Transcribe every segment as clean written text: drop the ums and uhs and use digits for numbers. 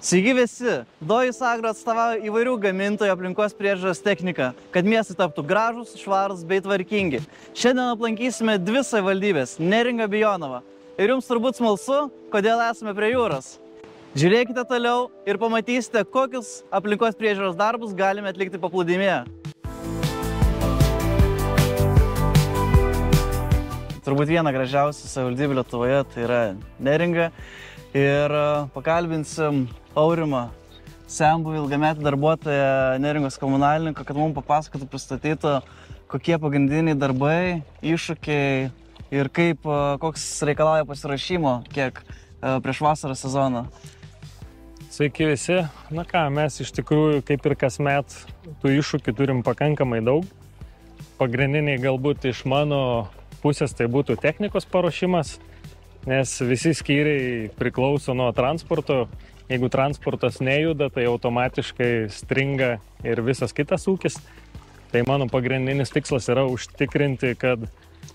Sveiki visi! Dojus Agro atstovauja įvairių gamintojų aplinkos priežiūros techniką, kad miestai taptų gražūs, švarūs bei tvarkingi. Šiandien aplankysime dvi savivaldybės – Neringą bei Jonavą. Ir jums turbūt smalsu, kodėl esame prie jūros. Žiūrėkite toliau ir pamatysite, kokius aplinkos priežiūros darbus galime atlikti paplūdimyje. Turbūt viena gražiausia savivaldybė Lietuvoje tai yra Neringa. Ir pakalbinsim Aurimą, senbuvį ilgametį darbuotoją Neringos komunalininką, kad mums papasakotų, pristatytų, kokie pagrindiniai darbai, iššūkiai ir koks reikalauja pasiruošimo, kiek prieš vasaros sezoną. Sveiki visi. Na ką, mes iš tikrųjų, kaip ir kasmet, tų iššūkių turim pakankamai daug. Pagrindiniai galbūt iš mano pusės tai būtų technikos paruošimas, nes visi skyriai priklauso nuo transporto. Jeigu transportas nejuda, tai automatiškai stringa ir visas kitas ūkis. Tai mano pagrindinis tikslas yra užtikrinti, kad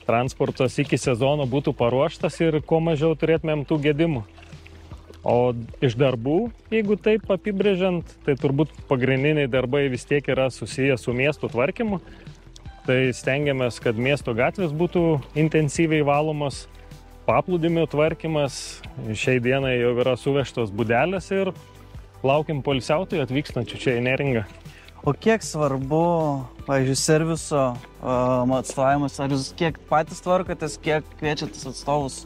transportas iki sezono būtų paruoštas ir kuo mažiau turėtumėm tų gedimų. O iš darbų, jeigu taip apibrėžiant, tai turbūt pagrindiniai darbai vis tiek yra susiję su miestų tvarkymu. Tai stengiamės, kad miesto gatvės būtų intensyviai valomos. Paplūdimio tvarkymas, šiai dienai jau yra suvežtos būdelės ir laukiam poilsiautojų atvykstančių čia į Neringą. O kiek svarbu, pavyzdžiui, serviso atstovavimas, ar jūs kiek patys tvarkotės, kiek kviečiatės atstovus?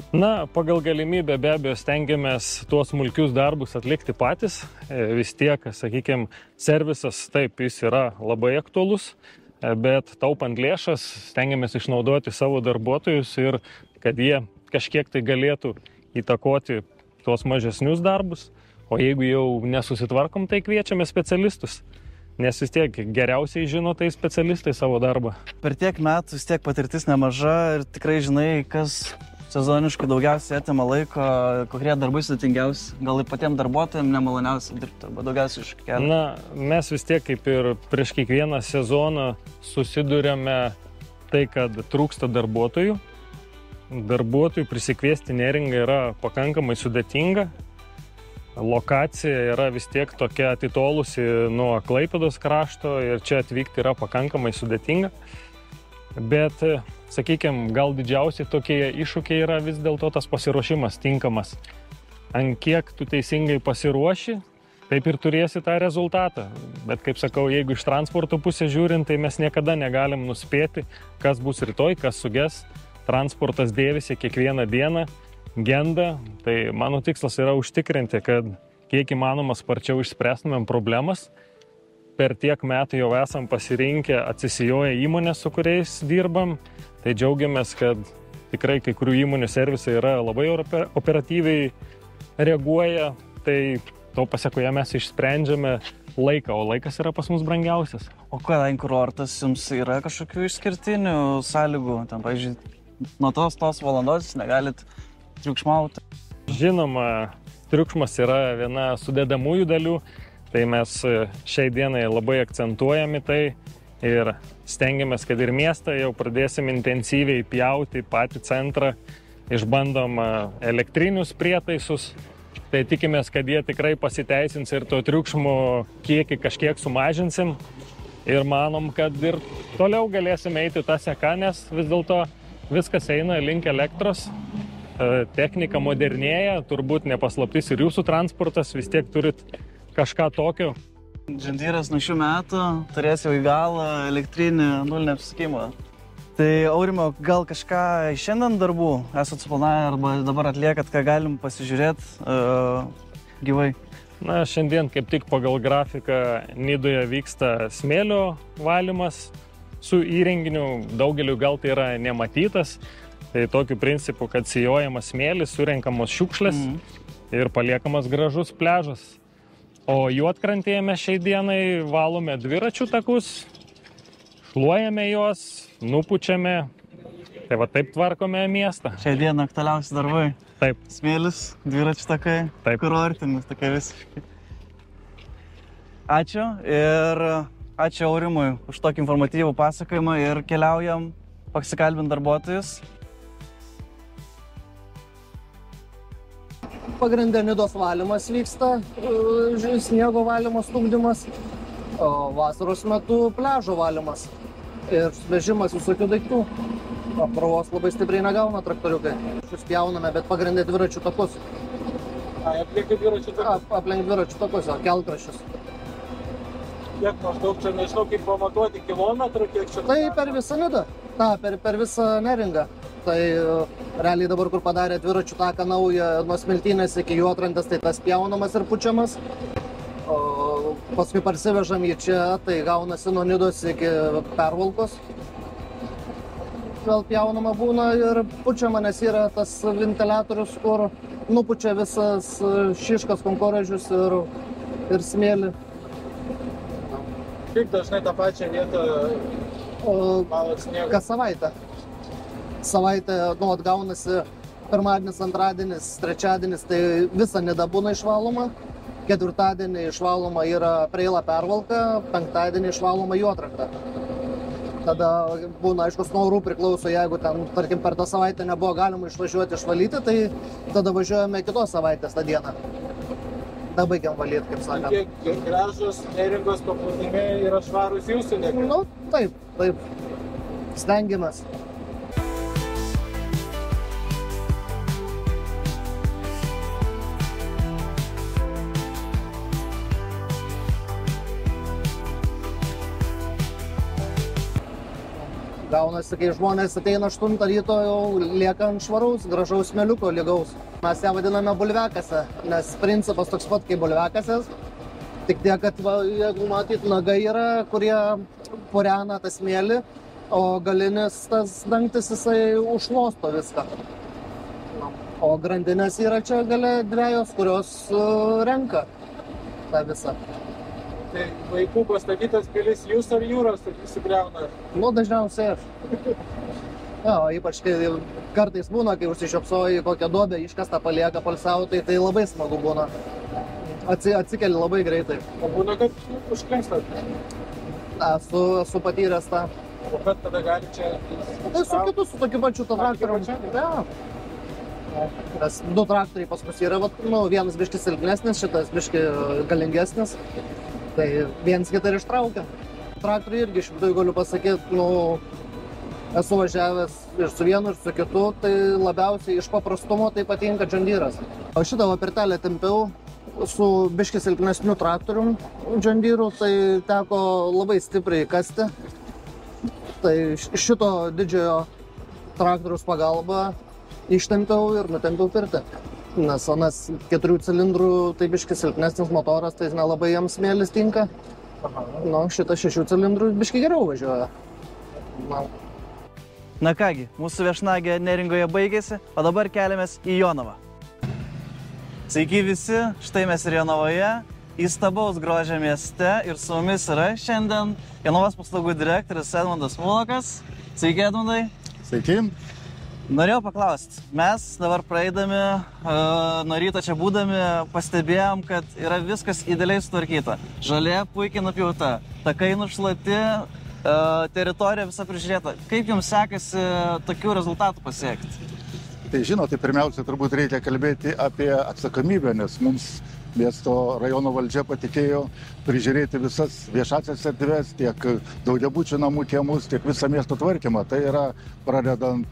Na, pagal galimybę be abejo stengiamės tuos smulkius darbus atlikti patys. Vis tiek, sakykime, servisas taip, jis yra labai aktualus, bet taupant lėšas stengiamės išnaudoti savo darbuotojus ir kad jie kažkiek tai galėtų įtakoti tuos mažesnius darbus, o jeigu jau nesusitvarkom, tai kviečiame specialistus, nes vis tiek geriausiai žino tai specialistai savo darbą. Per tiek metų vis tiek patirtis nemaža ir tikrai žinai, kas sezoniškai daugiausiai atima laiko, kokie darbai sudėtingiausi, gal ir patiems darbuotojams nemaloniausia dirbti, arba daugiausiai iškelia. Na, mes vis tiek kaip ir prieš kiekvieną sezoną susiduriame tai, kad trūksta darbuotojų. Darbuotojų prisikviesti Neringą yra pakankamai sudėtinga. Lokacija yra vis tiek tokia atitolusi nuo Klaipėdos krašto ir čia atvykti yra pakankamai sudėtinga. Bet, sakykime, gal didžiausiai tokie iššūkiai yra vis dėlto tas pasiruošimas tinkamas. Ant kiek tu teisingai pasiruoši, taip ir turėsi tą rezultatą. Bet, kaip sakau, jeigu iš transporto pusės žiūrint, tai mes niekada negalim nuspėti, kas bus rytoj, kas suges. Transportas dėvisi kiekvieną dieną, genda. Tai mano tikslas yra užtikrinti, kad kiek įmanoma sparčiau išspręstumėm problemas. Per tiek metų jau esam pasirinkę, atsisijoję įmonės, su kuriais dirbam. Tai džiaugiamės, kad tikrai kai kurių įmonių servisai yra labai operatyviai reaguoja. Tai to pasekoje mes išsprendžiame laiką, o laikas yra pas mus brangiausias. O kadangi kurortas jums yra kažkokių išskirtinių sąlygų, tam, pavyzdžiui, nuo tos valandos negalit triukšmauti? Žinoma, triukšmas yra viena sudedamųjų dalių, tai mes šiai dienai labai akcentuojame tai ir stengiamės, kad ir miestą jau pradėsim intensyviai pjauti patį centrą, išbandom elektrinius prietaisus, tai tikimės, kad jie tikrai pasiteisins ir to triukšmo kiekį kažkiek sumažinsim ir manom, kad ir toliau galėsim eiti tą seką, nes vis dėlto viskas eina link elektros, technika modernėja, turbūt nepaslaptis ir jūsų transportas, vis tiek turit kažką tokio. Žandyras nuo šių metų turės jau į galą elektrinį nulinį apsisukimą. Tai Aurimo, gal kažką šiandien darbų esat suplanavę arba dabar atliekat, ką galim pasižiūrėti gyvai? Na, šiandien kaip tik pagal grafiką Nidoje vyksta smėlio valymas. Su įrenginiu daugeliu gal tai yra nematytas, tai tokiu principu, kad sijojamas smėlis, surenkamos šiukšlės ir paliekamas gražus pliažas. O juodkrantėje mes šiai dienai valome dviračių takus, šluojame juos, nupučiame, tai va taip tvarkome miestą. Šiai dieną aktualiausi darbai. Taip. Smėlis, dviračių takai, kurortinis takai visiškai. Ačiū ir ačiū Aurimui už tokį informatyvų pasakojimą ir keliaujam pasikalbinti darbuotojus. pagrindė nidos valymas vyksta, sniego valymas, stumdymas, o vasaros metu pliažo valymas ir vežimas visokių daiktų. Apkrovos labai stipriai negauna traktoriukai. Šius pjauname, bet pagrindė dviračių takus. Aplink dviračių takus? Aplink dviračių takus, kelkraščius. Kiek maždaug čia, nežinau, kaip pamatuoti kilometrų, kiek čia? Tai per visą nidą, per visą Neringą. Tai realiai dabar, kur padarė dviračių taką naują nuo Smiltynės iki Juodkrantės, tai tas pjaunamas ir pučiamas. O paskui parsivežam jį čia, tai gaunasi nuo Nidos iki Pervalkos. Vėl pjaunama būna ir pučiama, nes yra tas ventiliatorius, kur nupučia visas šiškas, konkorėžius ir smėlį. Kaip dažnai tą pačią vietą malat sniegą? Kas savaitę. Savaitę atgaunasi pirmadienis, antradienis, trečiadienis, tai visa Nida būna išvaloma. Ketvirtadienį išvaloma yra Preila Pervalka, penktadienį išvaloma Juodkrantė. Tada būna, aišku, nuo orų priklauso, jeigu ten, tarkim, per tą savaitę nebuvo galima išvažiuoti išvalyti, tai tada važiuojame kitos savaitės tą dieną. Tada baigiam valyti, kaip sakant. Kiek gražus Neringos paplūdimiai yra švarūs jūsų dėka? Nu, taip. Stengiamės. Gaunasi, kai žmonės ateina 8 ryto, jau lieka ant švaraus, gražaus smėliuko lygaus. Mes ją vadiname bulviakase, nes principas toks pat kaip bulviakasės. Tik tiek, kad jeigu matyt, nagai yra, kurie purena tą smėlį, o galinis tas dangtis jisai užlosto viską. O grandinės yra čia gale dviejos, kurios renka tą visą. Tai vaikų pastatytas pilis jūs ar jūros įsigriauna? Nu, dažniausiai aš. Ja, ypač kai kartais būna, kai užsišiopsoji kokią duobę, iškastą palieka polsiauti, tai labai smagu būna. Atsikeli labai greitai. O būna, kad užklingstat? Esu patyręs tą. O kad tada gali čia... Tai su kitu, su tokiu pačiu traktorium. Ja. Nes 2 traktoriai pas mus yra, vienas biški silpnesnis, šitas biški galingesnis. Tai viens kitą ir ištraukia. Traktoriai irgi iš viduje galiu pasakyti, esu važiavęs ir su vienu, ir su kitu, tai labiausiai iš paprastumo tai patinka John Deere'as. O šitą pirtelę tempiau su biški silpnesniu traktorium John Deere'u, tai teko labai stipriai kasti. Tai šito didžiojo traktoriaus pagalba ištempiau ir nutempiau pirtį. Nes anas 4 cilindrų, tai biški silpnesnis motoras, tai nelabai jam smėlis tinka. Šitas 6 cilindrų biški geriau važiuoja. Na kągi, mūsų viešnagė Neringoje baigėsi, o dabar keliamės į Jonavą. Sveiki visi, štai mes ir Jonavoje, įstabaus grožio mieste, ir su mumis yra šiandien Jonavos paslaugų direktorius Edmundas Mulokas. Sveiki, Edmundai. Sveiki. Norėjau paklausti, mes dabar praeidami, nuo ryto čia būdami, pastebėjom, kad yra viskas idealiai sutvarkyta. Žolė puikiai nupjauta, takai nušlati, teritorija visa prižiūrėta. Kaip jums sekasi tokių rezultatų pasiekti? Tai žinote, pirmiausia, turbūt reikia kalbėti apie atsakomybę, nes mums miesto rajono valdžia patikėjo prižiūrėti visas viešasias erdves, tiek daugiabučių namų kiemus, tiek visą miesto tvarkymą. Tai yra pradedant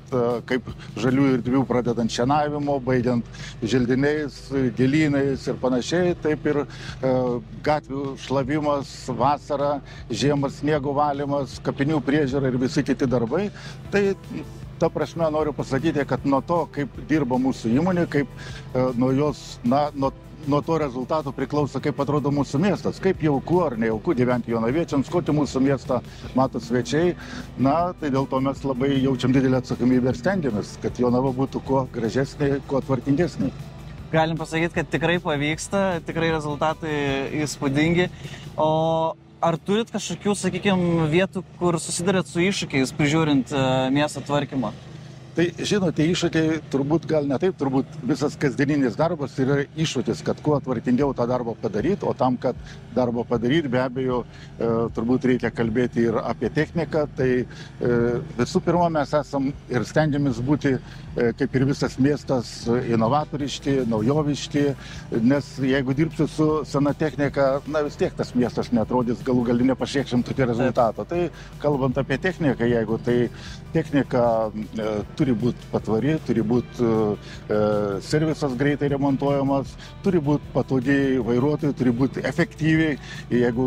kaip žaliųjų erdvių, pradedant šienavimo, baigiant želdiniais, gėlynais ir panašiai, taip ir gatvių šlavimas, vasara, žiemos sniego valymas, kapinių priežiūra ir visi kiti darbai. Tai ta prasme noriu pasakyti, kad nuo to, kaip dirba mūsų įmonė, kaip nuo to rezultato priklauso, kaip atrodo mūsų miestas, kaip jauku ar nejauku gyventi jonaviečiams, kokį mūsų miestą mato svečiai. Tai dėl to mes labai jaučiam didelę atsakomybę ir stengiamės, kad Jonava būtų kuo gražesnė, kuo tvarkingesnė. Galim pasakyti, kad tikrai pavyksta, tikrai rezultatai įspūdingi. O ar turit kažkokių, sakykime, vietų, kur susidarėt su iššūkiais prižiūrint miesto tvarkymą? Tai, žinote, iššūkiai turbūt gal ne taip, turbūt visas kasdieninis darbas yra iššūkis, kad kuo tvarkingiau tą darbą padaryti, o tam, kad darbą padaryti, be abejo, turbūt reikia kalbėti ir apie techniką. Tai visų pirma, mes esam ir stengiamės būti, kaip ir visas miestas, inovatoriški, naujoviški, nes jeigu dirbsiu su sena technika, na vis tiek tas miestas netrodys, galų gali nepasieksim tokio rezultato. Tai kalbant apie techniką, jeigu tai technika turi būti patvari, turi būti servisas greitai remontuojamas, turi būti patogiai vairuotojai, turi būti efektyviai. Jeigu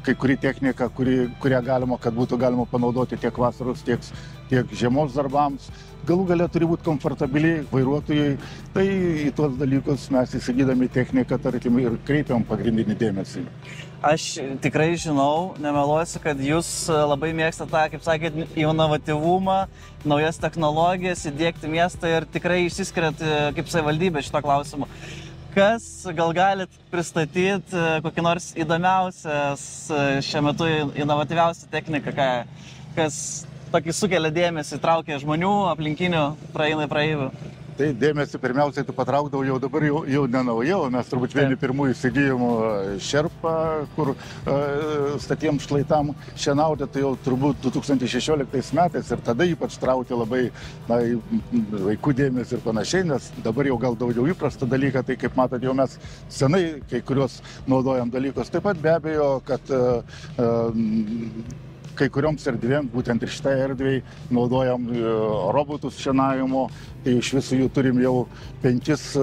kai kuri technika, kurią galima, kad būtų galima panaudoti tiek vasaros, tiek žiemos darbams, galų galia turi būti komfortabiliai vairuotojai. Tai į tuos dalykus mes įsigydami techniką, tarkim, ir kreipiam pagrindinį dėmesį. Aš tikrai žinau, nemeluosiu, kad jūs labai mėgstate tą, kaip sakėt, inovatyvumą, naujas technologijas, įdiegti miestą ir tikrai išsiskiriat kaip savivaldybė šito klausimu. Kas gal galit pristatyti kokį nors įdomiausias šiuo metu inovatyviausią techniką, kas tokį sukelia dėmesį, traukia žmonių, aplinkinių, praeivių? Tai dėmesį pirmiausiai tu patraukdavau jau dabar jau nenauja, o mes turbūt vieni pirmųjų įsigijom šerpą, kur statiem šlaitam šienauti, tai jau turbūt 2016 metais ir tada ypač traukė labai vaikų dėmesį ir panašiai, nes dabar jau gal daugiau įprasta dalyką, tai kaip matot, jau mes senai kai kurios naudojam dalykus. Taip pat be abejo, kad kai kurioms erdvėms, būtent ir šitai erdvėj, naudojam robotus šienavimo, tai iš visų jų turim jau 5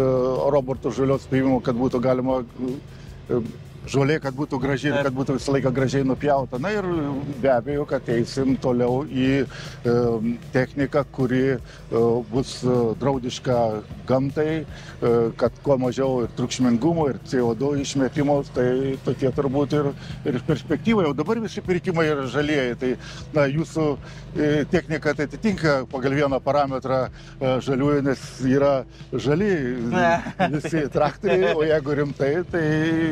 robotų žolios paimimo, kad būtų galima žolė, kad būtų gražiai ir kad būtų visą laiką gražiai nupjauta. Na ir be abejo, kad eisim toliau į techniką, kuri bus draudiška gamtai, kad kuo mažiau ir triukšmingumo, ir CO2 išmetimo, tai tokie turbūt ir perspektyva. Jau dabar visi pirkimai yra žalieji, tai na, jūsų technika tai atitinka pagal vieną parametrą žaliųjų, nes yra žaliai visi traktoriai, o jeigu rimtai, tai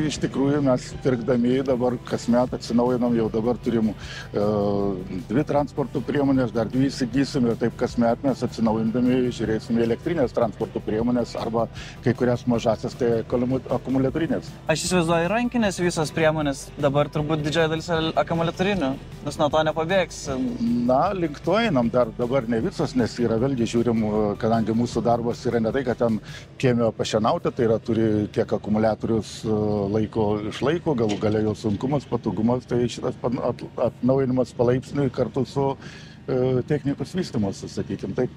iš tikrųjų mes pirkdami dabar kasmet atsinaujinam, jau dabar turim 2 transporto priemonės, dar 2 įsigysim ir taip kasmet mes atsinaujindami žiūrėsim į elektrinės transporto priemonės arba kai kurias mažasias, tai akumuliatorinės. Aš įsivaizduoju rankinės visos priemonės, dabar turbūt didžioji dalis akumuliatorinių, nes nuo to nepabėgs. Na, link to einam, dar dabar ne visos, nes yra vėlgi žiūrim, kadangi mūsų darbas yra ne tai, kad ten kiemio pašienauti, tai yra turi tiek akumuliatorius laiko išlaiko, galų galia jo sunkumas, patogumas, tai šitas atnaujinimas palaipsniui kartu su technikos vystymas, sakykim taip.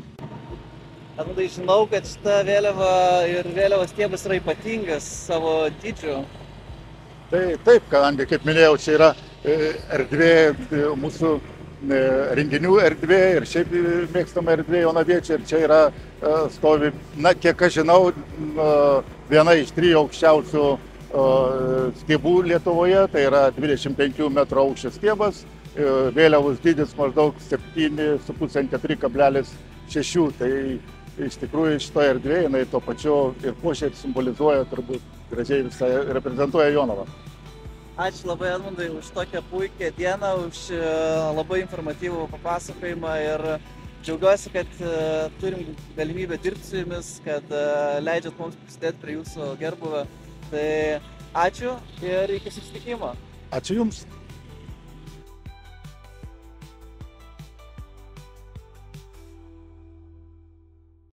Edmundai, žinau, kad šita vėliava ir vėliavos stiebas yra ypatingas savo dydžiu. Tai taip, kadangi, kaip minėjau, čia yra erdvė, mūsų renginių erdvė ir šiaip mėgstama erdvė Jonaviečiai, ir čia yra stovi, na, kiek aš žinau, viena iš 3 aukščiausių stiebų Lietuvoje, tai yra 25 metrų aukščio stiebas, vėliavos dydis maždaug 7,5–4,6, tai iš tikrųjų šitoje erdvėje jinai to pačiu ir puošia ir simbolizuoja, turbūt gražiai visą reprezentuoja Jonavą. Ačiū labai, Edmundai, už tokią puikią dieną, už labai informatyvų papasakojimą ir džiaugiuosi, kad turim galimybę dirbti su jumis, kad leidžiat mums prisidėti prie jūsų gerbūvio. Tai ačiū ir iki susitikimo. Ačiū Jums.